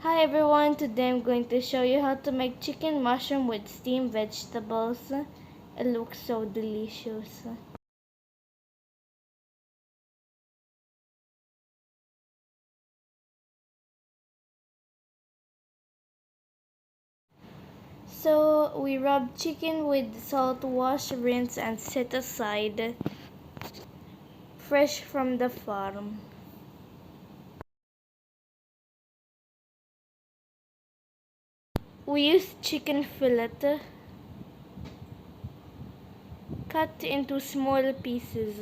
Hi everyone, today I'm going to show you how to make chicken mushroom with steamed vegetables. It looks so delicious. So we rub chicken with salt, wash, rinse and set aside, fresh from the farm. We use chicken fillet, cut into small pieces.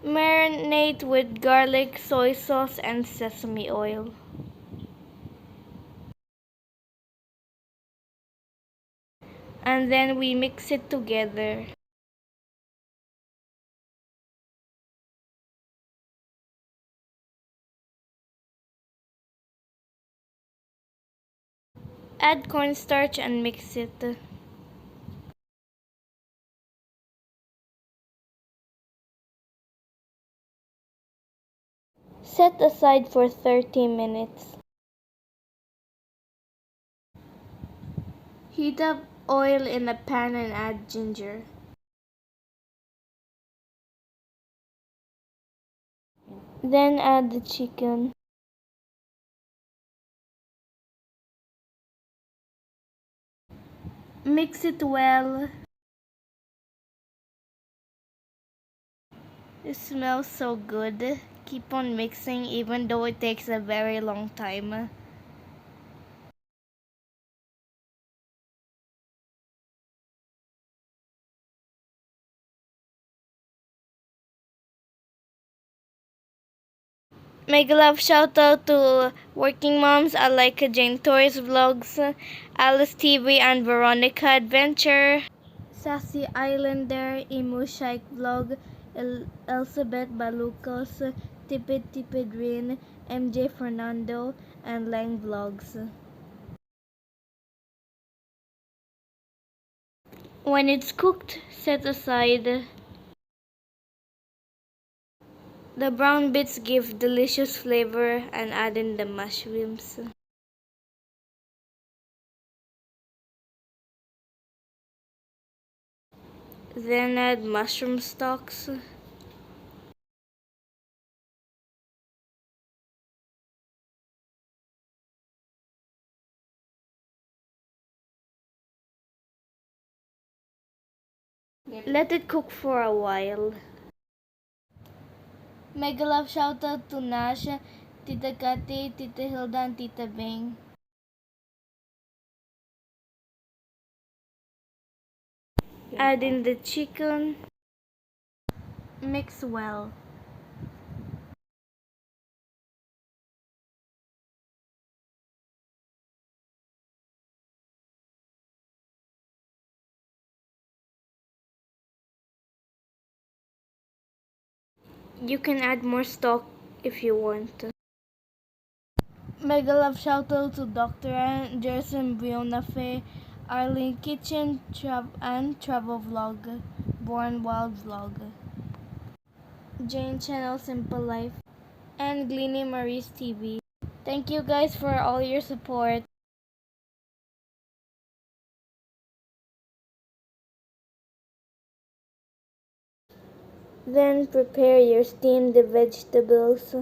Marinate with garlic, soy sauce and sesame oil. And then we mix it together. Add cornstarch and mix it. Set aside for 30 minutes. Heat up oil in a pan and add ginger. Then add the chicken. Mix it well. It smells so good. Keep on mixing even though it takes a very long time. Mega love shout out to working moms like Jane Torres Vlogs, Alice TV and Veronica Adventure, Sassy Islander, Emu Shike Vlog, Elizabeth Balucos, Tipid Tipid Rin, MJ Fernando, and Lang Vlogs. When it's cooked, set aside. The brown bits give delicious flavor and add in the mushrooms. Then add mushroom stalks. Let it cook for a while. Mega love shout out to Nash, Tita Kati, Tita Hilda, and Tita Bing. Add in the chicken. Mix well. You can add more stock if you want. Mega love shout out to Dr. Ann, Jerson Bionafe, Arlene Kitchen, and Travel Vlog, Born Wild Vlog, Jane Channel Simple Life, and Gleany Marie's TV. Thank you guys for all your support. Then prepare your steamed vegetables.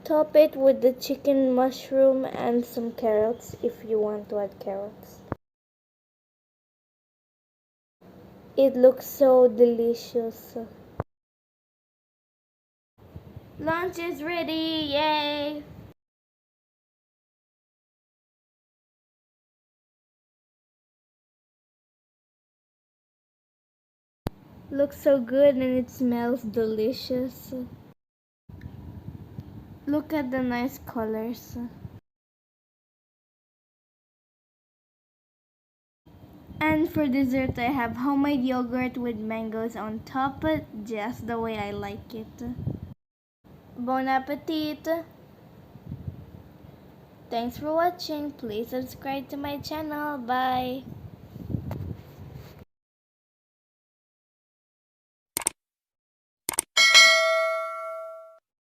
Top it with the chicken, mushroom, and some carrots if you want to add carrots. It looks so delicious. Lunch is ready! Yay! Looks so good and it smells delicious. Look at the nice colors. And for dessert, I have homemade yogurt with mangoes on top, just the way I like it. Bon appetit! Thanks for watching. Please subscribe to my channel. Bye!